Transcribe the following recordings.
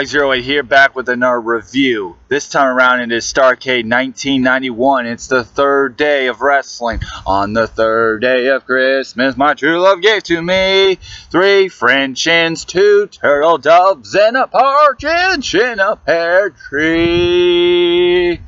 08 here, back with another review. This time around it is Starrcade 1991. It's the third day of wrestling. On the third day of Christmas, my true love gave to me 3 French hens, 2 turtle doves, and a partridge in a pear tree.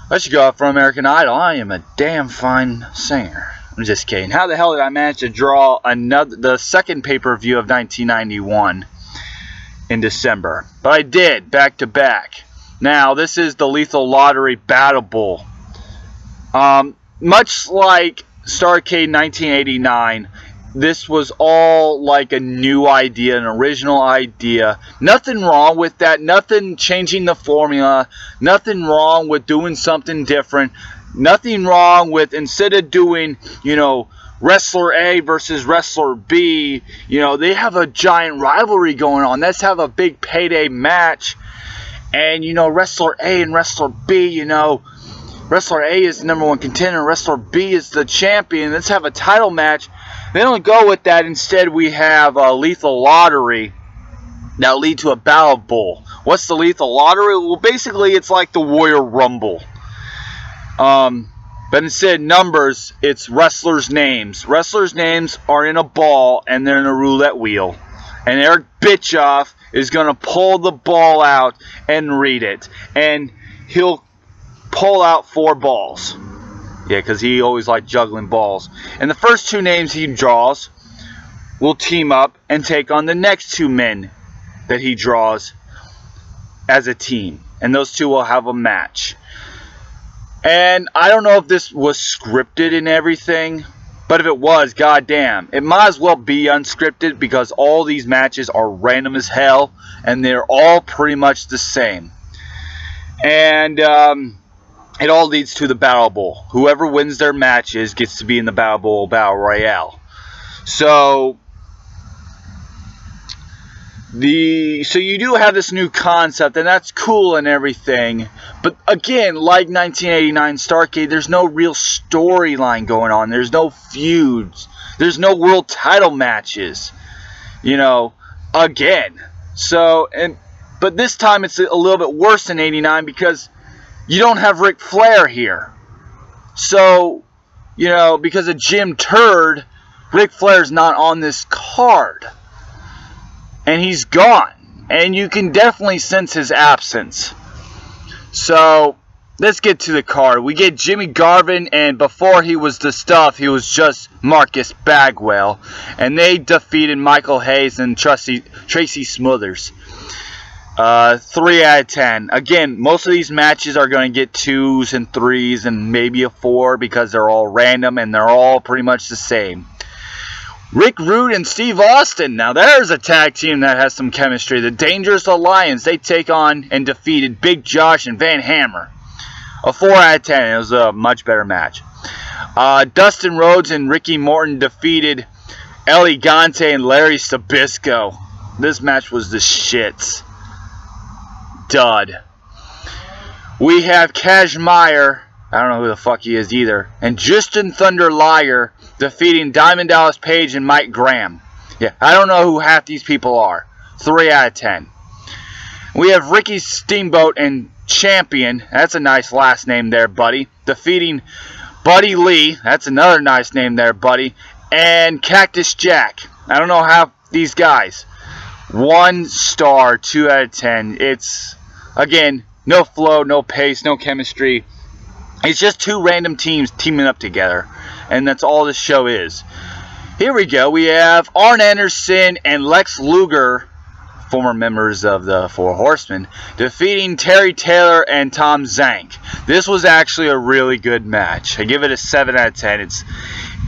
I should go out for American Idol. I am a damn fine singer. I'm just kidding. How the hell did I manage to draw the second pay-per-view of 1991? In December, but I did back to back. Now this is the Lethal Lottery Battlebowl. Much like Starrcade 1989, this was all like a new idea, an original idea. Nothing wrong with that. Nothing changing the formula. Nothing wrong with doing something different. Nothing wrong with, instead of doing, Wrestler A versus Wrestler B, they have a giant rivalry going on. Let's have a big payday match. And, Wrestler A and Wrestler B, Wrestler A is the #1 contender, Wrestler B is the champion. Let's have a title match. They don't go with that. Instead, we have a Lethal Lottery that'll lead to a Battlebowl. What's the Lethal Lottery? Well, basically, it's like the Royal Rumble. But instead of numbers, it's wrestlers' names. Wrestlers' names are in a ball, and they're in a roulette wheel. And Eric Bischoff is going to pull the ball out and read it. And he'll pull out 4 balls. Yeah, because he always liked juggling balls. And the first 2 names he draws will team up and take on the next 2 men that he draws as a team. And those 2 will have a match. And I don't know if this was scripted and everything, but if it was, goddamn, it might as well be unscripted because all these matches are random as hell, and they're all pretty much the same. And it all leads to the Battlebowl. Whoever wins their matches gets to be in the Battlebowl Battle Royale. So you do have this new concept, and that's cool and everything. But again, like 1989 Starrcade, there's no real storyline going on. There's no feuds. There's no world title matches. Again. But this time it's a little bit worse than 89 because you don't have Ric Flair here. So, because of Jim Turd, Ric Flair's not on this card. And he's gone. And you can definitely sense his absence. So, let's get to the card. We get Jimmy Garvin, and before he was the stuff, he was just Marcus Bagwell. And they defeated Michael Hayes and Tracy Smothers. 3 out of 10. Again, most of these matches are going to get 2s and 3s and maybe a 4 because they're all random and they're all pretty much the same. Rick Rude and Steve Austin. Now there's a tag team that has some chemistry. The Dangerous Alliance. They take on and defeated Big Josh and Van Hammer. A 4 out of 10. It was a much better match. Dustin Rhodes and Ricky Morton defeated El Gigante and Larry Sabisco. This match was the shits. Dud. We have Cash Meyer. I don't know who the fuck he is either. And Justin Thunder Liger defeating Diamond Dallas Page and Mike Graham. Yeah, I don't know who half these people are. 3 out of 10. We have Ricky Steamboat and Champion. That's a nice last name there, buddy. Defeating Buddy Lee. That's another nice name there, buddy. And Cactus Jack. I don't know how these guys. 1 star, 2 out of 10. It's, again, no flow, no pace, no chemistry. It's just 2 random teams teaming up together. And that's all this show is. Here we go. We have Arn Anderson and Lex Luger, former members of the 4 Horsemen, defeating Terry Taylor and Tom Zank. This was actually a really good match. I give it a 7 out of 10. It's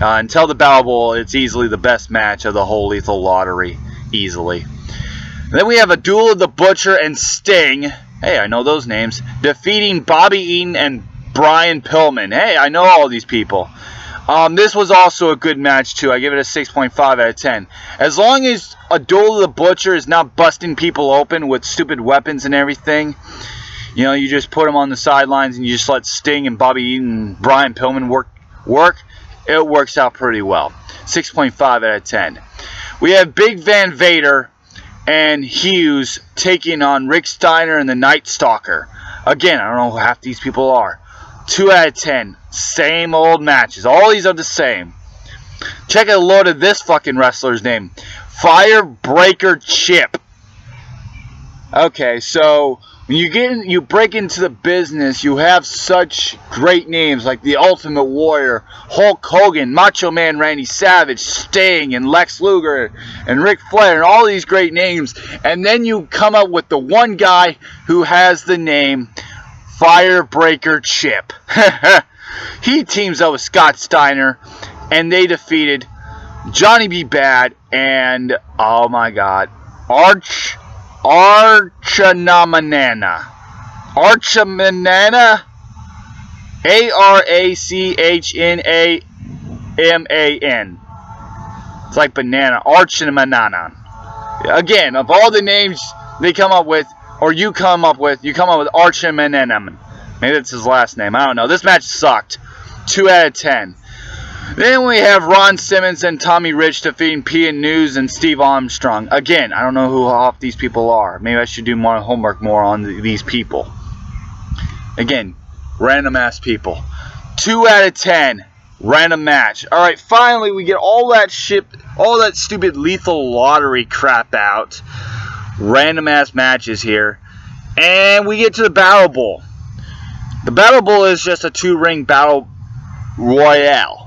until the Battlebowl, it's easily the best match of the whole Lethal Lottery. Easily. Then we have a Duel of the Butcher and Sting. Hey, I know those names. Defeating Bobby Eaton and Brian Pillman. Hey, I know all these people. This was also a good match too. I give it a 6.5 out of 10. As long as a Duel of the Butcher is not busting people open with stupid weapons and everything, you just put them on the sidelines and you just let Sting and Bobby Eaton and Brian Pillman work. It works out pretty well. 6.5 out of 10. We have Big Van Vader and Hughes taking on Rick Steiner and the Night Stalker. Again, I don't know who half these people are. 2 out of 10. Same old matches. All these are the same. Check out a load of this fucking wrestler's name. Firebreaker Chip. Okay, so when you break into the business, you have such great names like the Ultimate Warrior, Hulk Hogan, Macho Man Randy Savage, Sting, and Lex Luger, and Ric Flair, and all these great names, and then you come up with the one guy who has the name Firebreaker Chip. He teams up with Scott Steiner, and they defeated Johnny B. Bad and, oh my god, Archanamanana. Archanamanana? Arachnaman. It's like banana. Archanamanana. Again, of all the names they come up with, or you come up with Archanamanana. Maybe that's his last name. I don't know. This match sucked. 2 out of 10. Then we have Ron Simmons and Tommy Rich defeating P.N. News and Steve Armstrong. Again, I don't know who half these people are. Maybe I should do more homework on these people. Again, random ass people. 2 out of 10. Random match. Alright, finally we get all that stupid lethal lottery crap out. Random ass matches here. And we get to the Battle Bowl. The Battle Bowl is just a 2-ring battle royale.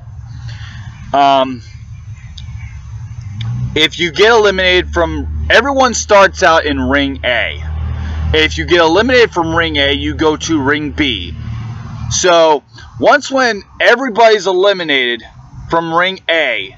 If you get eliminated from... Everyone starts out in Ring A. If you get eliminated from Ring A, you go to Ring B. So, when everybody's eliminated from Ring A...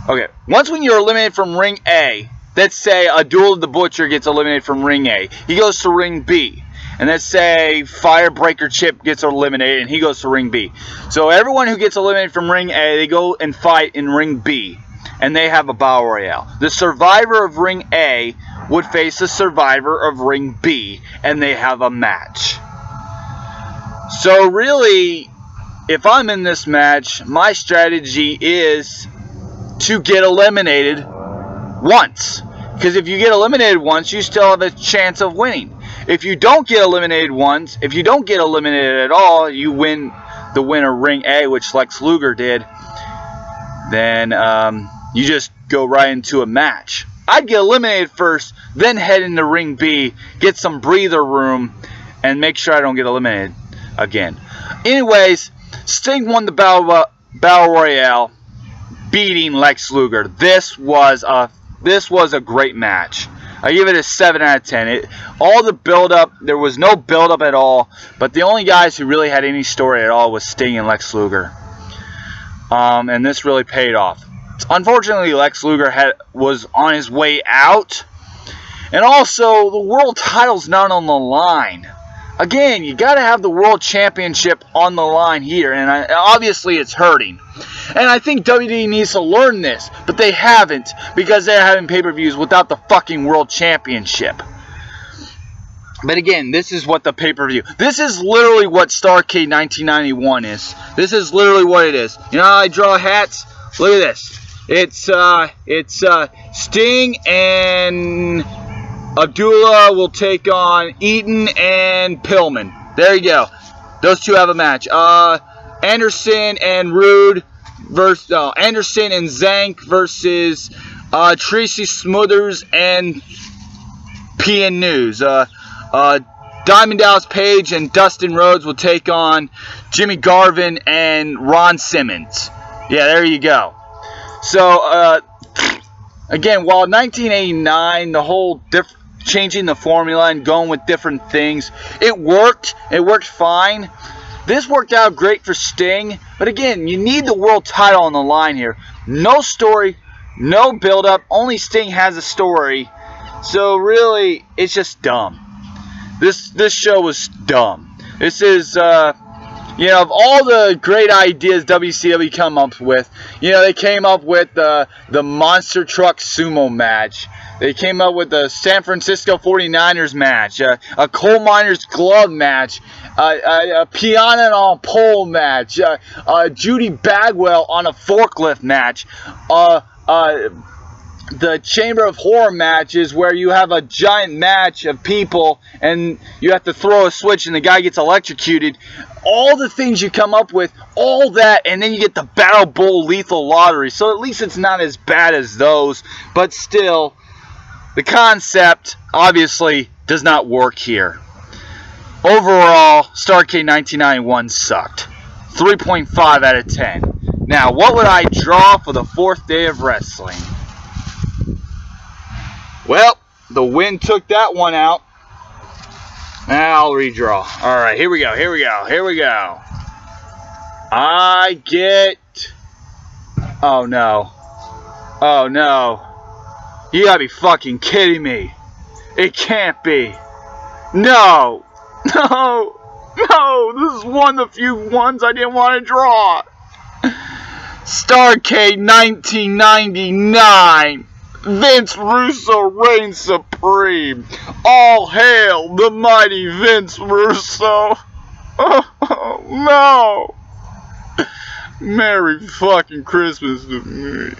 Okay, when you're eliminated from Ring A, let's say Abdullah the Butcher gets eliminated from Ring A. He goes to Ring B. And let's say Firebreaker Chip gets eliminated and he goes to Ring B. So everyone who gets eliminated from Ring A, they go and fight in Ring B. And they have a Battle Royale. The survivor of Ring A would face the survivor of Ring B. And they have a match. So really, if I'm in this match, my strategy is to get eliminated once. Because if you get eliminated once, you still have a chance of winning. If you don't get eliminated once, if you don't get eliminated at all, you win the winner Ring A, which Lex Luger did, then you just go right into a match. I'd get eliminated first, then head into Ring B, get some breather room, and make sure I don't get eliminated again. Anyways, Sting won the Battle Royale, beating Lex Luger. This was a great match. I give it a 7 out of 10. All the build-up, there was no build-up at all, but the only guys who really had any story at all was Sting and Lex Luger. And this really paid off. Unfortunately, Lex Luger was on his way out, and also the world title's not on the line. Again, you got to have the world championship on the line here, and obviously it's hurting. And I think WWE needs to learn this, but they haven't, because they're having pay-per-views without the fucking world championship. But again, this is what the pay-per-view... This is literally what Starrcade 1991 is. This is literally what it is. You know how I draw hats? Look at this. It's Sting and Abdullah will take on Eaton and Pillman. There you go. Those two have a match. Anderson and Rude versus Anderson and Zank versus Tracy Smothers and PN News. Diamond Dallas Page and Dustin Rhodes will take on Jimmy Garvin and Ron Simmons. Yeah, there you go. So again, while 1989, the whole changing the formula and going with different things, it worked. It worked fine. This worked out great for Sting, but again, you need the world title on the line here. No story, no build-up, only Sting has a story. So really, it's just dumb. This show was dumb. This is, you know, of all the great ideas WCW come up with, you know, they came up with the Monster Truck Sumo match. They came up with the San Francisco 49ers match, a coal miner's glove match, a piano on a pole match, Judy Bagwell on a forklift match, the Chamber of Horror matches where you have a giant match of people and you have to throw a switch and the guy gets electrocuted. All the things you come up with, all that, and then you get the Battlebowl Lethal Lottery. So at least it's not as bad as those, but still, the concept obviously does not work here. Overall, Starrcade 1991 sucked. 3.5 out of 10. Now, what would I draw for the 4th day of wrestling? Well, the wind took that one out. I'll redraw. Alright, here we go. I get... Oh, no. Oh, no. You gotta be fucking kidding me. It can't be. No. No. No. This is one of the few ones I didn't want to draw. Starrcade 1999. Vince Russo reigns supreme. All hail the mighty Vince Russo. Oh, no. Merry fucking Christmas to me.